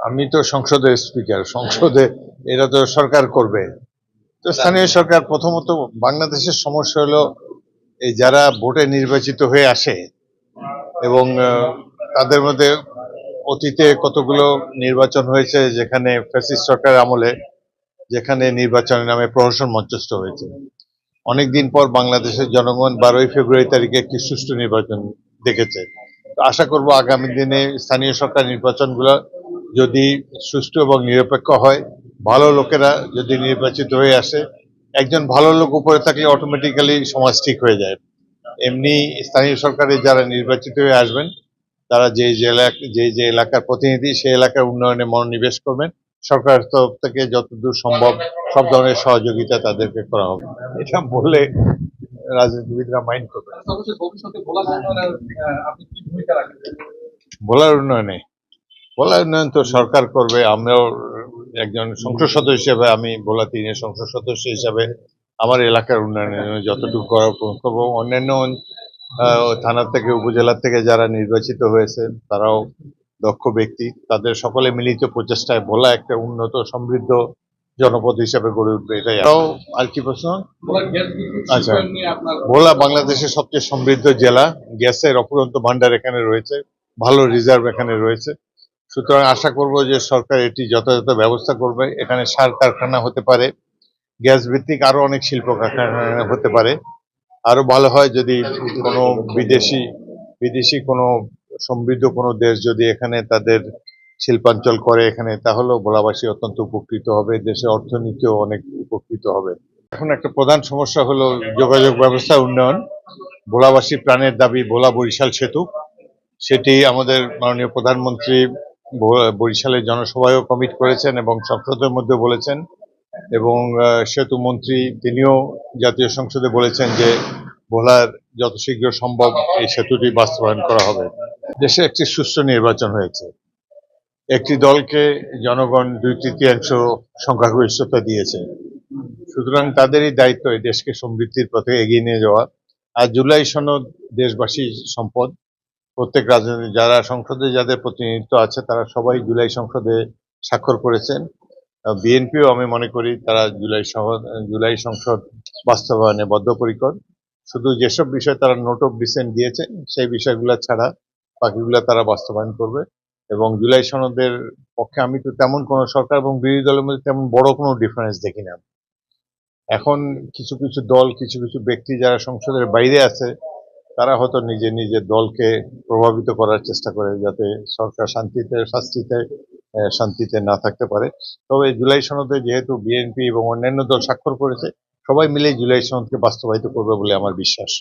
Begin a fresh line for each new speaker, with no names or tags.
আমি তো সংসদের স্পিকার, সংসদে এরা তো সরকার করবে। তো স্থানীয় সরকার প্রথমত বাংলাদেশের সমস্যা হলো এই যারা ভোটে নির্বাচিত হয়ে আসে এবং তাদের মধ্যে অতীতে কতগুলো নির্বাচন হয়েছে যেখানে ফ্যাসিস্ট সরকার আমলে যেখানে নির্বাচনের নামে প্রহসন মঞ্চস্থ হয়েছে। অনেকদিন পর বাংলাদেশের জনগণ 12ই ফেব্রুয়ারি তারিখে একটি সুষ্ঠু নির্বাচন দেখেছে। তো আশা করব আগামী দিনে স্থানীয় সরকার নির্বাচনগুলো যদি সুষ্ঠু এবং নিরপেক্ষ হয়, ভালো লোকেরা যদি নির্বাচিত হয়ে আসে, একজন ভালো লোক উপরে থাকলে অটোমেটিক্যালি সমাজ ঠিক হয়ে যায়। এমনি স্থানীয় সরকারে যারা নির্বাচিত হয়ে আসবেন তারা যে এলাকার প্রতিনিধি সেই এলাকার উন্নয়নে মনোনিবেশ করবেন। সরকারের তরফ থেকে যতদূর সম্ভব সব ধরনের সহযোগিতা তাদেরকে করা হবে। এটা বললে রাজনীতিবিদরা মাইন্ড করবেন। ভোলার উন্নয়নে উন্নয়ন তো সরকার করবে। আমরাও একজন সংসদ সদস্য হিসেবে, আমি ভোলা 3-এর সংসদ সদস্য হিসাবে আমার এলাকার উন্নয়নে যতটুকু করা করবো। অন্যান্য থানা থেকে উপজেলা থেকে যারা নির্বাচিত হয়েছে তারাও দক্ষ ব্যক্তি, তাদের সকলে মিলিত প্রচেষ্টায় ভোলা একটা উন্নত সমৃদ্ধ জনপদ হিসাবে গড়ে উঠবে। এটাই। আর কি প্রশ্ন? আচ্ছা, ভোলা বাংলাদেশের সবচেয়ে সমৃদ্ধ জেলা। গ্যাসের অফুরন্ত ভান্ডার এখানে রয়েছে, ভালো রিজার্ভ এখানে রয়েছে। সুতরাং আশা করব যে সরকার এটি যথাযথ ব্যবস্থা করবে। এখানে সার কারখানা হতে পারে, গ্যাস ভিত্তিক আরো অনেক শিল্প কারখানা হতে পারে। আরো ভালো হয় যদি কোনো বিদেশি কোনো সমৃদ্ধ কোনো দেশ যদি এখানে তাদের শিল্পাঞ্চল করে এখানে, তাহলেও ভোলাবাসী অত্যন্ত উপকৃত হবে, দেশের অর্থনীতিও অনেক উপকৃত হবে। এখন একটা প্রধান সমস্যা হলো যোগাযোগ ব্যবস্থা উন্নয়ন। ভোলাবাসী প্রাণের দাবি ভোলা বরিশাল সেতু। সেটি আমাদের মাননীয় প্রধানমন্ত্রী বরিশালের জনসভায়ও কমিট করেছেন এবং সংসদের মধ্যে বলেছেন, এবং সেতু মন্ত্রী তিনিও জাতীয় সংসদে বলেছেন যে ভোলার যত শীঘ্র সম্ভব এই সেতুটি বাস্তবায়ন করা হবে। দেশে একটি সুষ্ঠু নির্বাচন হয়েছে, একটি দলকে জনগণ 2/3 সংখ্যাগরিষ্ঠতা দিয়েছে। সুতরাং তাদেরই দায়িত্ব এই দেশকে সমৃদ্ধির পথে এগিয়ে নিয়ে যাওয়া। আর জুলাই সনদ দেশবাসীর সম্পদ। প্রত্যেক রাজনৈতিক যারা সংসদে যাদের প্রতিনিধিত্ব আছে তারা সবাই জুলাই সংসদে স্বাক্ষর করেছেন। বিএনপিও আমি মনে করি তারা জুলাই সংসদ বাস্তবায়নে বদ্ধপরিকর। শুধু যেসব বিষয় তারা নোট অফ ডিসেন্ট দিয়েছে সেই বিষয়গুলো ছাড়া বাকিগুলো তারা বাস্তবায়ন করবে। এবং জুলাই সনদের পক্ষে আমি তো তেমন কোনো সরকার এবং বিরোধী দলের মধ্যে তেমন বড় কোনো ডিফারেন্স দেখি না। এখন কিছু কিছু দল, কিছু কিছু ব্যক্তি যারা সংসদের বাইরে আছে তারা হয়তো নিজের দলকে প্রভাবিত করার চেষ্টা করে যাতে সরকার শান্তিতে না থাকতে পারে। তবে জুলাই সনদে যেহেতু বিএনপি এবং অন্যান্য দল স্বাক্ষর করেছে, সবাই মিলে জুলাই সনদকে বাস্তবায়িত করবে বলে আমার বিশ্বাস।